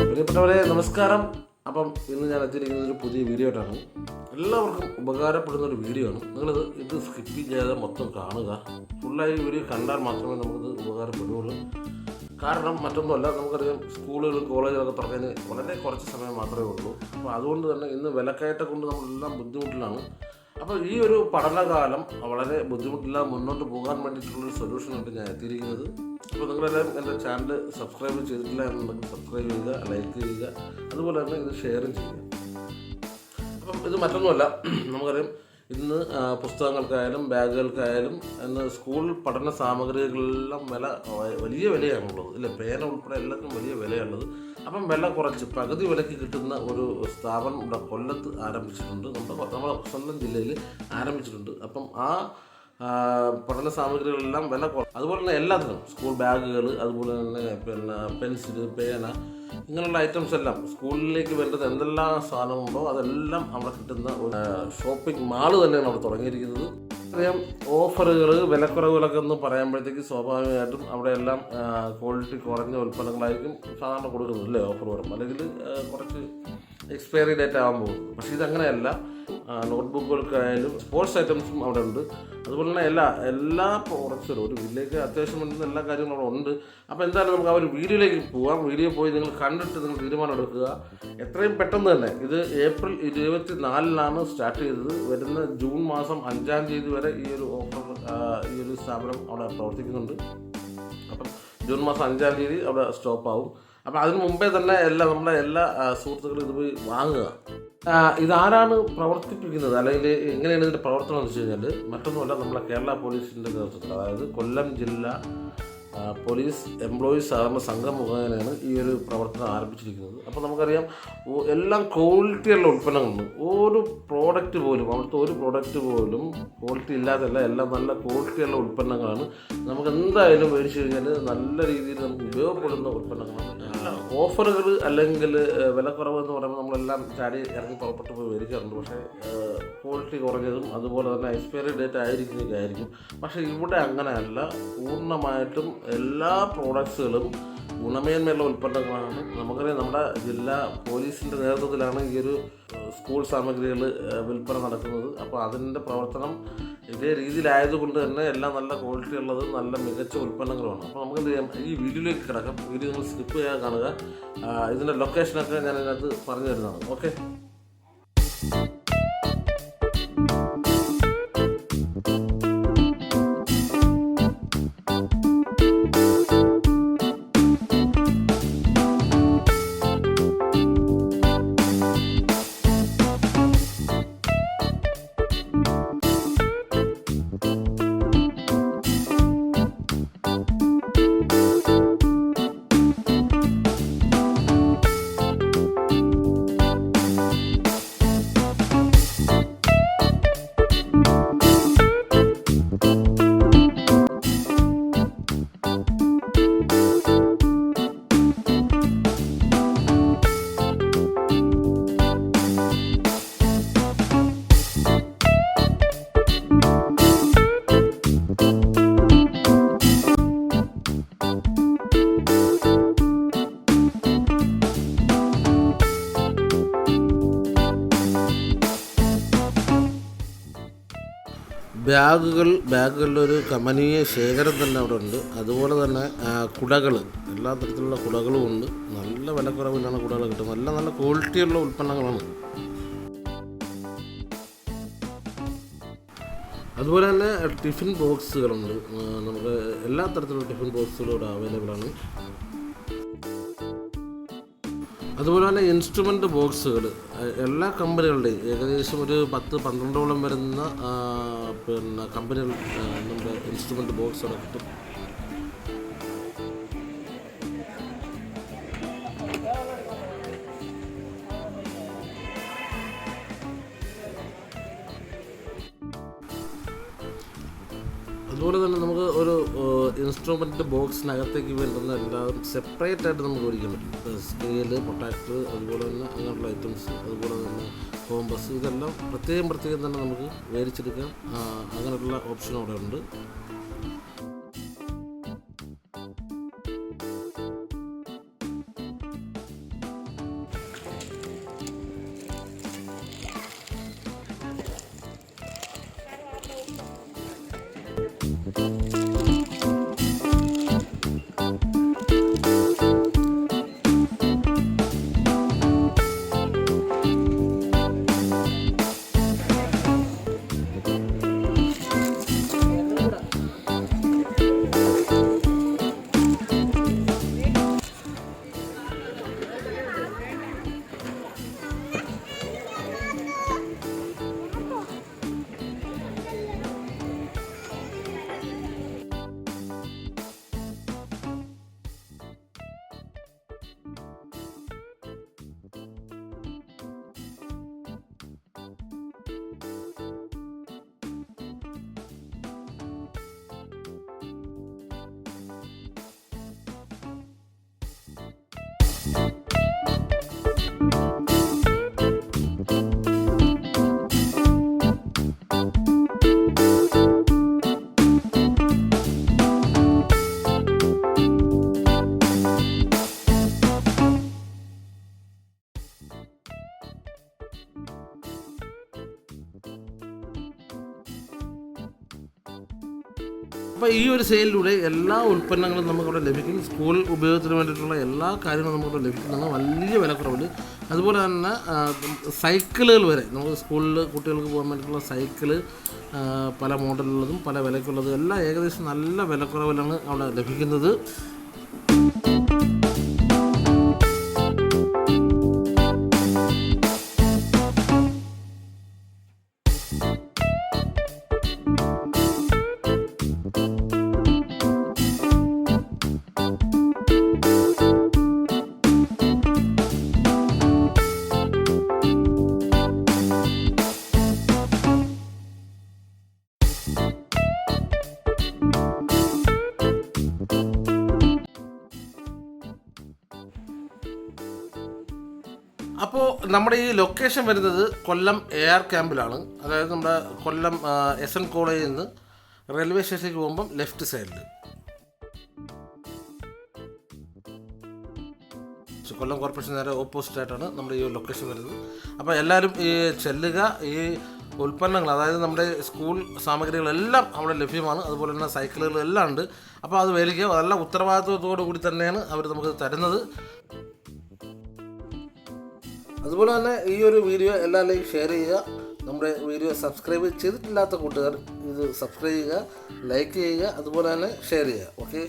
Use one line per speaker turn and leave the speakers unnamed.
പ്രിയപ്പെട്ടവരെ നമസ്കാരം. അപ്പം ഇന്ന് ഞാൻ എത്തിയിരിക്കുന്നത് ഒരു പുതിയ വീഡിയോ ആയിട്ടാണ്. എല്ലാവർക്കും ഉപകാരപ്പെടുന്ന ഒരു വീഡിയോ ആണ്. ഇത് സ്കിപ്പ് ചെയ്യാതെ മൊത്തം കാണുക. ഫുള്ളായി വീഡിയോ കണ്ടാൽ മാത്രമേ നമുക്കിത് ഉപകാരപ്പെടുകയുള്ളൂ. കാരണം മറ്റൊന്നുമല്ല, നമുക്കറിയാം സ്കൂളുകൾ കോളേജുകളൊക്കെ തുറക്കുന്നതിന് വളരെ കുറച്ച് സമയം മാത്രമേ ഉള്ളൂ. അപ്പോൾ അതുകൊണ്ട് തന്നെ ഇന്ന് വിലക്കയറ്റം കൊണ്ട് നമ്മളെല്ലാം ബുദ്ധിമുട്ടിലാണ്. അപ്പോൾ ഈ ഒരു പഠനകാലം വളരെ ബുദ്ധിമുട്ടില്ലാതെ മുന്നോട്ട് പോകാൻ വേണ്ടിയിട്ടുള്ളൊരു സൊല്യൂഷനായിട്ട് ഞാൻ എത്തിയിരിക്കുന്നത്. അപ്പോൾ നിങ്ങളെല്ലാം എൻ്റെ ചാനൽ സബ്സ്ക്രൈബ് ചെയ്തിട്ടില്ല എന്നുണ്ടെങ്കിൽ സബ്സ്ക്രൈബ് ചെയ്യുക, ലൈക്ക് ചെയ്യുക, അതുപോലെ തന്നെ ഇത് ഷെയറും ചെയ്യുക. അപ്പം ഇത് മറ്റൊന്നുമല്ല, നമുക്കറിയാം ഇന്ന് പുസ്തകങ്ങൾക്കായാലും ബാഗുകൾക്കായാലും ഇന്ന് സ്കൂൾ പഠന സാമഗ്രികളെല്ലാം വലിയ വിലയാണുള്ളത്, ഇല്ലേ? പേന ഉൾപ്പെടെ എല്ലാത്തിനും വലിയ വിലയാണുള്ളത്. അപ്പം വില കുറച്ച് പകുതി വിലയ്ക്ക് കിട്ടുന്ന ഒരു സ്ഥാപനം ഇവിടെ കൊല്ലത്ത് ആരംഭിച്ചിട്ടുണ്ട്. നമ്മുടെ സ്വന്തം ജില്ലയിൽ ആരംഭിച്ചിട്ടുണ്ട്. അപ്പം ആ പഠന സാമഗ്രികളെല്ലാം വില അതുപോലെ തന്നെ എല്ലാത്തിനും സ്കൂൾ ബാഗുകൾ, അതുപോലെ തന്നെ പെൻസിൽ, പേന, ഇങ്ങനെയുള്ള ഐറ്റംസ് എല്ലാം സ്കൂളിലേക്ക് വേണ്ടത് എന്തെല്ലാം സാധനമുണ്ടോ അതെല്ലാം അവിടെ കിട്ടുന്ന ഒരു ഷോപ്പിംഗ് മാള് തന്നെയാണ് അവിടെ തുടങ്ങിയിരിക്കുന്നത്. അറിയാം, ഓഫറുകൾ, വിലക്കുറവുകളൊക്കെ ഒന്ന് പറയുമ്പോഴത്തേക്ക് സ്വാഭാവികമായിട്ടും അവിടെ എല്ലാം ക്വാളിറ്റി കുറഞ്ഞ ഉൽപ്പന്നങ്ങളായിരിക്കും സാധാരണ കൊടുക്കുന്നത്, അല്ലേ? ഓഫർ വരും, അല്ലെങ്കിൽ കുറച്ച് എക്സ്പയറി ഡേറ്റ് ആകാൻ പോകും. പക്ഷേ ഇതങ്ങനെയല്ല. നോട്ട്ബുക്കുകൾക്കായാലും സ്പോർട്സ് ഐറ്റംസും അവിടെ ഉണ്ട്. അതുപോലെ തന്നെ എല്ലാ പ്രോഡക്ട്സും ഒരു വീട്ടിലേക്ക് അത്യാവശ്യം വേണ്ടുന്ന എല്ലാ കാര്യങ്ങളും അവിടെ ഉണ്ട്. അപ്പോൾ എന്തായാലും നമുക്ക് ആ ഒരു വീഡിയോയിലേക്ക് പോകാം. വീഡിയോ പോയി നിങ്ങൾ കണ്ടിട്ട് നിങ്ങൾ തീരുമാനം എടുക്കുക. എത്രയും പെട്ടെന്ന് തന്നെ, ഇത് ഏപ്രിൽ 24 സ്റ്റാർട്ട് ചെയ്തത്. വരുന്ന ജൂൺ മാസം 5 വരെ ഈ ഒരു ഓഫർ, ഈ ഒരു സ്ഥാപനം അവിടെ പ്രവർത്തിക്കുന്നുണ്ട്. അപ്പം ജൂൺ മാസം 5 അവിടെ സ്റ്റോപ്പ് ആവും. അപ്പം അതിന് മുമ്പേ തന്നെ നമ്മുടെ എല്ലാ സുഹൃത്തുക്കളും ഇത് പോയി വാങ്ങുക. ഇതാരാണ് പ്രവർത്തിപ്പിക്കുന്നത്, അല്ലെങ്കിൽ എങ്ങനെയാണ് ഇതിൻ്റെ പ്രവർത്തനം എന്ന് വെച്ച് കഴിഞ്ഞാൽ മറ്റൊന്നുമല്ല, നമ്മളെ കേരള പോലീസിൻ്റെ നേതൃത്വത്തിൽ, അതായത് കൊല്ലം ജില്ലാ പോലീസ് എംപ്ലോയീസ് സഹകരണ സംഘം മുഖേനയാണ് ഈ ഒരു പ്രവർത്തനം ആരംഭിച്ചിരിക്കുന്നത്. അപ്പോൾ നമുക്കറിയാം എല്ലാം ക്വാളിറ്റിയുള്ള ഉൽപ്പന്നങ്ങളുണ്ട്. ഒരു പ്രോഡക്റ്റ് പോലും, അവിടുത്തെ ഒരു പ്രോഡക്റ്റ് പോലും ക്വാളിറ്റി ഇല്ലാതല്ല, എല്ലാം നല്ല ക്വാളിറ്റിയുള്ള ഉൽപ്പന്നങ്ങളാണ്. നമുക്ക് എന്തായാലും മേടിച്ചു കഴിഞ്ഞാൽ നല്ല രീതിയിൽ നമുക്ക് ഉപയോഗപ്പെടുന്ന ഉൽപ്പന്നങ്ങളാണ്. ഓഫറുകൾ അല്ലെങ്കിൽ വിലക്കുറവ് എന്ന് പറയുമ്പോൾ നമ്മളെല്ലാം ചാടി ഇറങ്ങി പുറപ്പെട്ട് പോയി മേടിക്കാറുണ്ട്. പക്ഷേ ക്വാളിറ്റി കുറഞ്ഞതും അതുപോലെ തന്നെ എക്സ്പയറി ഡേറ്റ് ആയിരിക്കും. പക്ഷേ ഇവിടെ അങ്ങനെയല്ല. പൂർണ്ണമായിട്ടും എല്ലാ പ്രോഡക്ട്സുകളും ഗുണമേന്മയുള്ള ഉൽപ്പന്നങ്ങളാണ്. നമുക്കറിയാം, നമ്മുടെ ജില്ലാ പോലീസിൻ്റെ നേതൃത്വത്തിലാണ് ഈ ഒരു സ്കൂൾ സാമഗ്രികൾ വിൽപ്പന നടക്കുന്നത്. അപ്പോൾ അതിൻ്റെ പ്രവർത്തനം ഇതേ രീതിയിലായതുകൊണ്ട് തന്നെ എല്ലാം നല്ല ക്വാളിറ്റി ഉള്ളത്, നല്ല മികച്ച ഉൽപ്പന്നങ്ങളുമാണ്. അപ്പോൾ നമുക്ക് എന്ത് ചെയ്യാം, ഈ വീഡിയോയിലേക്ക് കിടക്കാം. വീഡിയോ നിങ്ങൾ സ്കിപ്പ് ചെയ്യാൻ കാണുക. ഇതിൻ്റെ ലൊക്കേഷനൊക്കെ ഞാൻ ഇതിനകത്ത് പറഞ്ഞു തരുന്നതാണ്. ഓക്കെ. ബാഗുകളുടെ ഒരു കമനീയ ശേഖരം തന്നെ അവിടെ ഉണ്ട്. അതുപോലെ തന്നെ കുടകൾ, എല്ലാ തരത്തിലുള്ള കുടകളും ഉണ്ട്. നല്ല വിലക്കുറവിലാണ് കുടകൾ കിട്ടുന്നത്. നല്ല ക്വാളിറ്റിയുള്ള ഉൽപ്പന്നങ്ങളാണ്. അതുപോലെ തന്നെ ടിഫിൻ ബോക്സുകളുണ്ട്. നമുക്ക് എല്ലാ തരത്തിലുള്ള ടിഫിൻ ബോക്സുകളും ഇവിടെ അവൈലബിൾ ആണ്. അതുപോലെ തന്നെ ഇൻസ്ട്രുമെൻ്റ് ബോക്സുകൾ എല്ലാ കമ്പനികളുടെയും ഏകദേശം ഒരു 10-12 വരുന്ന കമ്പനികൾ നമ്മുടെ ഇൻസ്ട്രുമെൻ്റ് ബോക്സുകൾ കിട്ടും. അതുപോലെ തന്നെ നമുക്ക് ഒരു ഇൻസ്ട്രുമെൻ്റ് ബോക്സിനകത്തേക്ക് വേണ്ടുന്ന എല്ലാം സെപ്പറേറ്റ് ആയിട്ട് നമുക്ക് മേടിക്കാൻ പറ്റും. സ്കെയില്, പ്രൊട്ടക്ടർ, അതുപോലെ തന്നെ അങ്ങനെയുള്ള ഐറ്റംസ്, അതുപോലെ തന്നെ കോമ്പസ്, ഇതെല്ലാം പ്രത്യേകം തന്നെ നമുക്ക് മേടിച്ചെടുക്കാം. അങ്ങനെയുള്ള ഓപ്ഷൻ അവിടെ ഉണ്ട്. അപ്പോൾ ഈ ഒരു സെയിലിലൂടെ എല്ലാ ഉൽപ്പന്നങ്ങളും നമുക്കിവിടെ ലഭിക്കും. സ്കൂൾ ഉപയോഗത്തിന് വേണ്ടിയിട്ടുള്ള എല്ലാ കാര്യങ്ങളും നമുക്കിവിടെ ലഭിക്കുന്നതാണ് വലിയ വിലക്കുറവിൽ. അതുപോലെ തന്നെ സൈക്കിളുകൾ വരെ നമുക്ക് സ്കൂളിൽ കുട്ടികൾക്ക് പോകാൻ വേണ്ടിയിട്ടുള്ള സൈക്കിള് പല മോഡലുള്ളതും പല വിലക്കുള്ളതും എല്ലാം ഏകദേശം നല്ല വിലക്കുറവിലാണ് അവിടെ ലഭിക്കുന്നത്. അപ്പോൾ നമ്മുടെ ഈ ലൊക്കേഷൻ വരുന്നത് കൊല്ലം AR ക്യാമ്പിലാണ്. അതായത് നമ്മുടെ കൊല്ലം SN കോളേജിൽ നിന്ന് റെയിൽവേ സ്റ്റേഷനിലേക്ക് പോകുമ്പം ലെഫ്റ്റ് സൈഡിൽ. കൊല്ലം കോർപ്പറേഷൻ നേരെ ഓപ്പോസിറ്റായിട്ടാണ് നമ്മുടെ ഈ ലൊക്കേഷൻ വരുന്നത്. അപ്പോൾ എല്ലാവരും ഈ ചെല്ലുക. ഈ ഉൽപ്പന്നങ്ങൾ, അതായത് നമ്മുടെ സ്കൂൾ സാമഗ്രികളെല്ലാം അവിടെ ലഭ്യമാണ്. അതുപോലെ തന്നെ സൈക്കിളുകളെല്ലാം ഉണ്ട്. അപ്പോൾ അത് മേടിക്കുക. അതെല്ലാം ഉത്തരവാദിത്വത്തോടു കൂടി തന്നെയാണ് അവർ നമുക്ക് തരുന്നത്. അതുപോലെ തന്നെ ഈ ഒരു വീഡിയോ എല്ലാവരിലേക്കും ഷെയർ ചെയ്യുക. നമ്മുടെ വീഡിയോ സബ്സ്ക്രൈബ് ചെയ്തിട്ടില്ലാത്ത കൂട്ടുകാർ ഇത് സബ്സ്ക്രൈബ് ചെയ്യുക, ലൈക്ക് ചെയ്യുക, അതുപോലെ തന്നെ ഷെയർ ചെയ്യുക. ഓക്കെ.